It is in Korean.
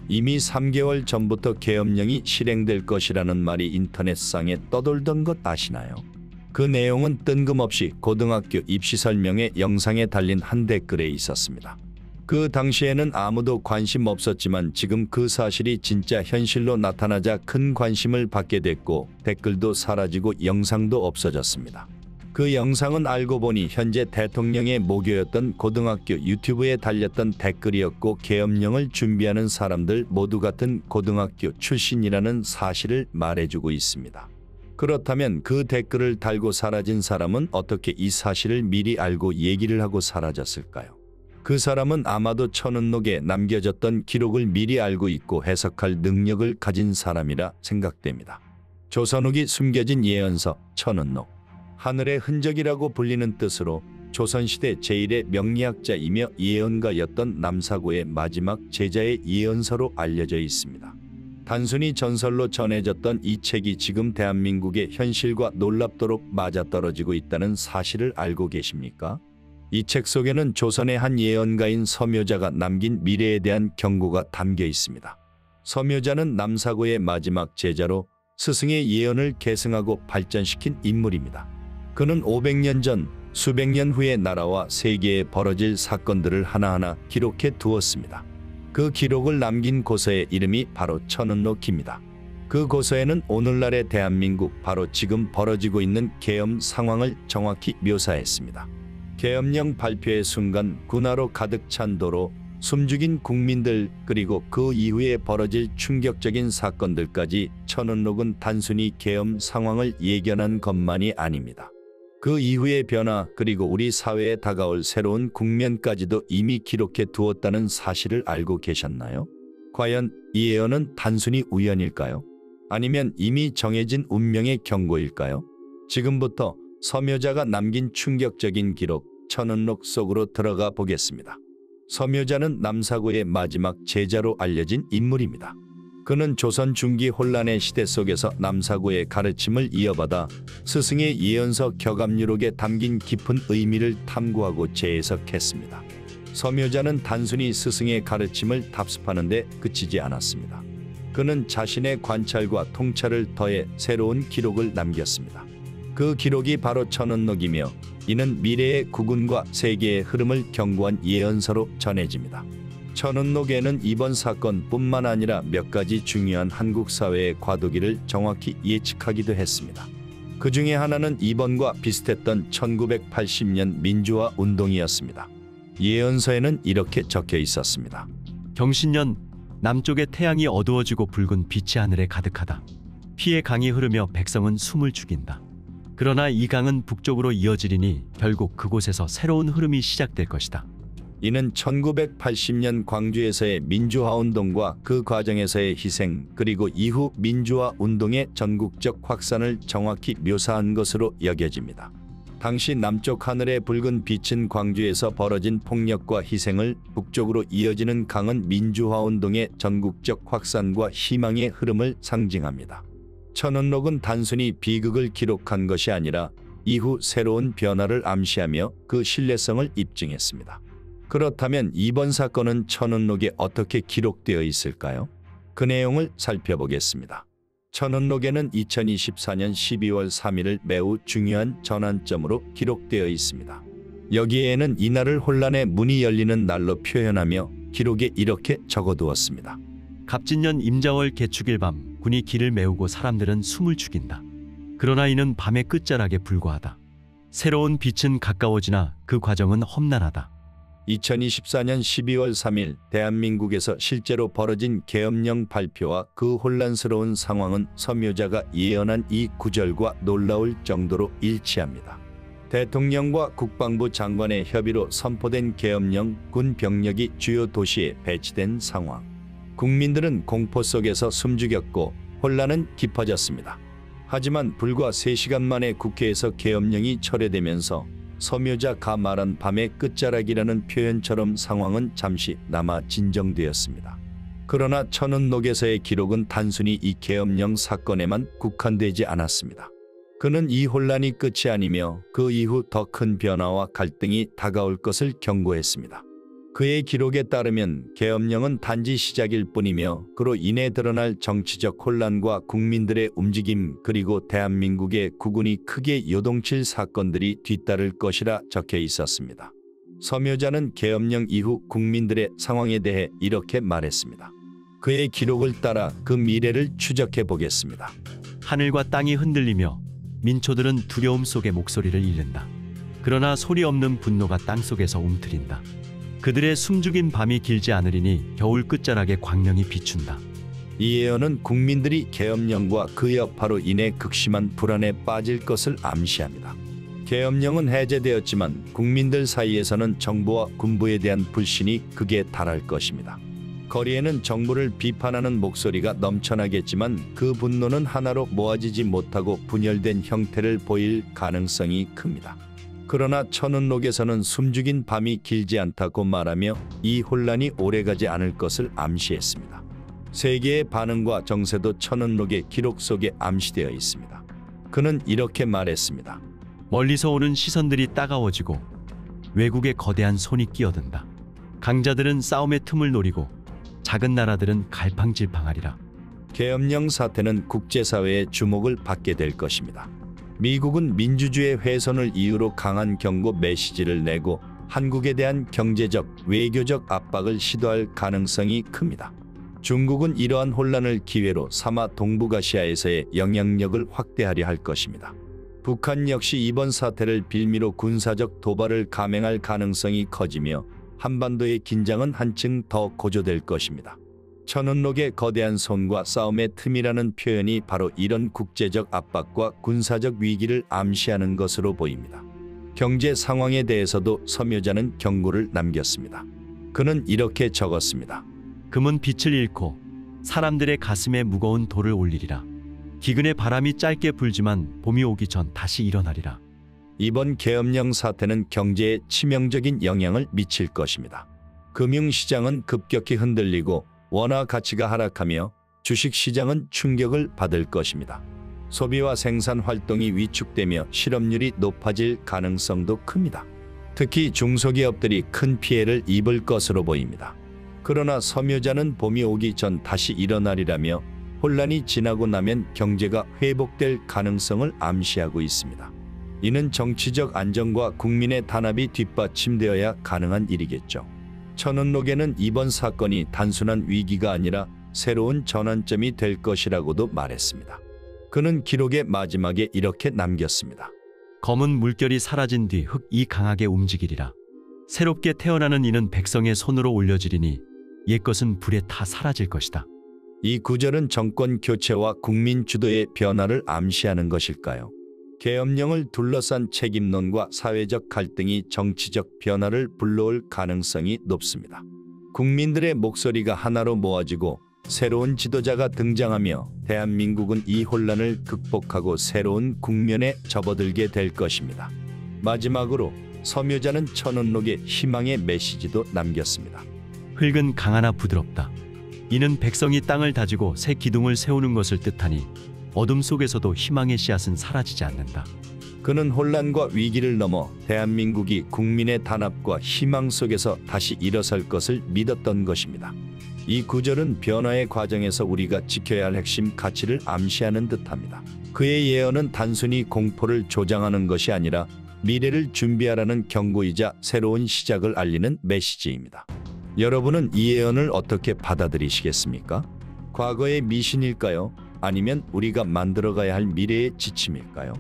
이미 3개월 전부터 계엄령이 실행될 것이라는 말이 인터넷상에 떠돌던 것 아시나요? 그 내용은 뜬금없이 고등학교 입시 설명회 영상에 달린 한 댓글에 있었습니다. 그 당시에는 아무도 관심 없었지만 지금 그 사실이 진짜 현실로 나타나자 큰 관심을 받게 됐고 댓글도 사라지고 영상도 없어졌습니다. 그 영상은 알고 보니 현재 대통령의 모교였던 고등학교 유튜브에 달렸던 댓글이었고 계엄령을 준비하는 사람들 모두 같은 고등학교 출신이라는 사실을 말해주고 있습니다. 그렇다면 그 댓글을 달고 사라진 사람은 어떻게 이 사실을 미리 알고 얘기를 하고 사라졌을까요? 그 사람은 아마도 천은록에 남겨졌던 기록을 미리 알고 있고 해석할 능력을 가진 사람이라 생각됩니다. 조선후기 숨겨진 예언서 천은록. 하늘의 흔적이라고 불리는 뜻으로 조선시대 제1의 명리학자이며 예언가였던 남사고의 마지막 제자의 예언서로 알려져 있습니다. 단순히 전설로 전해졌던 이 책이 지금 대한민국의 현실과 놀랍도록 맞아떨어지고 있다는 사실을 알고 계십니까? 이 책 속에는 조선의 한 예언가인 서묘자가 남긴 미래에 대한 경고가 담겨 있습니다. 서묘자는 남사고의 마지막 제자로 스승의 예언을 계승하고 발전시킨 인물입니다. 그는 500년 전, 수백 년 후의 나라와 세계에 벌어질 사건들을 하나하나 기록해 두었습니다. 그 기록을 남긴 고서의 이름이 바로 천은록입니다. 그 고서에는 오늘날의 대한민국, 바로 지금 벌어지고 있는 계엄 상황을 정확히 묘사했습니다. 계엄령 발표의 순간 군화로 가득 찬 도로, 숨죽인 국민들, 그리고 그 이후에 벌어질 충격적인 사건들까지 천은록은 단순히 계엄 상황을 예견한 것만이 아닙니다. 그 이후의 변화, 그리고 우리 사회에 다가올 새로운 국면까지도 이미 기록해 두었다는 사실을 알고 계셨나요? 과연 이 예언은 단순히 우연일까요? 아니면 이미 정해진 운명의 경고일까요? 지금부터 서묘자가 남긴 충격적인 기록, 천은록 속으로 들어가 보겠습니다. 서묘자는 남사고의 마지막 제자로 알려진 인물입니다. 그는 조선 중기 혼란의 시대 속에서 남사고의 가르침을 이어받아 스승의 예언서 격암유록에 담긴 깊은 의미를 탐구하고 재해석했습니다. 서묘자는 단순히 스승의 가르침을 답습하는 데 그치지 않았습니다. 그는 자신의 관찰과 통찰을 더해 새로운 기록을 남겼습니다. 그 기록이 바로 천은록이며 이는 미래의 국운과 세계의 흐름을 경고한 예언서로 전해집니다. 천은록에는 이번 사건뿐만 아니라 몇 가지 중요한 한국 사회의 과도기를 정확히 예측하기도 했습니다. 그 중에 하나는 이번과 비슷했던 1980년 민주화 운동이었습니다. 예언서에는 이렇게 적혀 있었습니다. 경신년, 남쪽의 태양이 어두워지고 붉은 빛이 하늘에 가득하다. 피의 강이 흐르며 백성은 숨을 죽인다. 그러나 이 강은 북쪽으로 이어지리니 결국 그곳에서 새로운 흐름이 시작될 것이다. 이는 1980년 광주에서의 민주화운동과 그 과정에서의 희생, 그리고 이후 민주화운동의 전국적 확산을 정확히 묘사한 것으로 여겨집니다. 당시 남쪽 하늘의 붉은 빛은 광주에서 벌어진 폭력과 희생을, 북쪽으로 이어지는 강은 민주화운동의 전국적 확산과 희망의 흐름을 상징합니다. 천은록은 단순히 비극을 기록한 것이 아니라 이후 새로운 변화를 암시하며 그 신뢰성을 입증했습니다. 그렇다면 이번 사건은 천은록에 어떻게 기록되어 있을까요? 그 내용을 살펴보겠습니다. 천은록에는 2024년 12월 3일을 매우 중요한 전환점으로 기록되어 있습니다. 여기에는 이날을 혼란의 문이 열리는 날로 표현하며 기록에 이렇게 적어두었습니다. 갑진년 임자월 개축일 밤, 군이 길을 메우고 사람들은 숨을 죽인다. 그러나 이는 밤의 끝자락에 불과하다. 새로운 빛은 가까워지나 그 과정은 험난하다. 2024년 12월 3일 대한민국에서 실제로 벌어진 계엄령 발표와 그 혼란스러운 상황은 서묘자가 예언한 이 구절과 놀라울 정도로 일치합니다. 대통령과 국방부 장관의 협의로 선포된 계엄령, 군 병력이 주요 도시에 배치된 상황. 국민들은 공포 속에서 숨죽였고 혼란은 깊어졌습니다. 하지만 불과 3시간 만에 국회에서 계엄령이 철회되면서 서묘자가 말한 밤의 끝자락이라는 표현처럼 상황은 잠시 남아 진정되었습니다. 그러나 천은록에서의 기록은 단순히 이 계엄령 사건에만 국한되지 않았습니다. 그는 이 혼란이 끝이 아니며 그 이후 더 큰 변화와 갈등이 다가올 것을 경고했습니다. 그의 기록에 따르면 계엄령은 단지 시작일 뿐이며 그로 인해 드러날 정치적 혼란과 국민들의 움직임 그리고 대한민국의 국운이 크게 요동칠 사건들이 뒤따를 것이라 적혀 있었습니다. 서묘자는 계엄령 이후 국민들의 상황에 대해 이렇게 말했습니다. 그의 기록을 따라 그 미래를 추적해 보겠습니다. 하늘과 땅이 흔들리며 민초들은 두려움 속에 목소리를 잃는다. 그러나 소리 없는 분노가 땅속에서 움트린다. 그들의 숨죽인 밤이 길지 않으리니 겨울 끝자락에 광명이 비춘다. 이 예언은 국민들이 계엄령과 그 여파로 인해 극심한 불안에 빠질 것을 암시합니다. 계엄령은 해제되었지만 국민들 사이에서는 정부와 군부에 대한 불신이 극에 달할 것입니다. 거리에는 정부를 비판하는 목소리가 넘쳐나겠지만 그 분노는 하나로 모아지지 못하고 분열된 형태를 보일 가능성이 큽니다. 그러나 천운록에서는 숨죽인 밤이 길지 않다고 말하며 이 혼란이 오래가지 않을 것을 암시했습니다. 세계의 반응과 정세도 천운록의 기록 속에 암시되어 있습니다. 그는 이렇게 말했습니다. 멀리서 오는 시선들이 따가워지고 외국의 거대한 손이 끼어든다. 강자들은 싸움의 틈을 노리고 작은 나라들은 갈팡질팡하리라. 계엄령 사태는 국제사회의 주목을 받게 될 것입니다. 미국은 민주주의 훼손을 이유로 강한 경고 메시지를 내고 한국에 대한 경제적, 외교적 압박을 시도할 가능성이 큽니다. 중국은 이러한 혼란을 기회로 삼아 동북아시아에서의 영향력을 확대하려 할 것입니다. 북한 역시 이번 사태를 빌미로 군사적 도발을 감행할 가능성이 커지며 한반도의 긴장은 한층 더 고조될 것입니다. 천운록의 거대한 손과 싸움의 틈이라는 표현이 바로 이런 국제적 압박과 군사적 위기를 암시하는 것으로 보입니다. 경제 상황에 대해서도 서묘자는 경고를 남겼습니다. 그는 이렇게 적었습니다. 금은 빛을 잃고 사람들의 가슴에 무거운 돌을 올리리라. 기근의 바람이 짧게 불지만 봄이 오기 전 다시 일어나리라. 이번 계엄령 사태는 경제에 치명적인 영향을 미칠 것입니다. 금융시장은 급격히 흔들리고 원화 가치가 하락하며 주식시장은 충격을 받을 것입니다. 소비와 생산 활동이 위축되며 실업률이 높아질 가능성도 큽니다. 특히 중소기업들이 큰 피해를 입을 것으로 보입니다. 그러나 서묘자는 봄이 오기 전 다시 일어나리라며 혼란이 지나고 나면 경제가 회복될 가능성을 암시하고 있습니다. 이는 정치적 안정과 국민의 단합이 뒷받침되어야 가능한 일이겠죠. 천운록에는 이번 사건이 단순한 위기가 아니라 새로운 전환점이 될 것이라고도 말했습니다. 그는 기록의 마지막에 이렇게 남겼습니다. 검은 물결이 사라진 뒤 흙이 강하게 움직이리라. 새롭게 태어나는 이는 백성의 손으로 올려지리니 옛것은 불에 타 사라질 것이다. 이 구절은 정권 교체와 국민 주도의 변화를 암시하는 것일까요? 계엄령을 둘러싼 책임론과 사회적 갈등이 정치적 변화를 불러올 가능성이 높습니다. 국민들의 목소리가 하나로 모아지고 새로운 지도자가 등장하며 대한민국은 이 혼란을 극복하고 새로운 국면에 접어들게 될 것입니다. 마지막으로 서묘자는 천운록의 희망의 메시지도 남겼습니다. 흙은 강하나 부드럽다. 이는 백성이 땅을 다지고 새 기둥을 세우는 것을 뜻하니 어둠 속에서도 희망의 씨앗은 사라지지 않는다. 그는 혼란과 위기를 넘어 대한민국이 국민의 단합과 희망 속에서 다시 일어설 것을 믿었던 것입니다. 이 구절은 변화의 과정에서 우리가 지켜야 할 핵심 가치를 암시하는 듯합니다. 그의 예언은 단순히 공포를 조장하는 것이 아니라 미래를 준비하라는 경고이자 새로운 시작을 알리는 메시지입니다. 여러분은 이 예언을 어떻게 받아들이시겠습니까? 과거의 미신일까요? 아니면 우리가 만들어가야 할 미래의 지침일까요?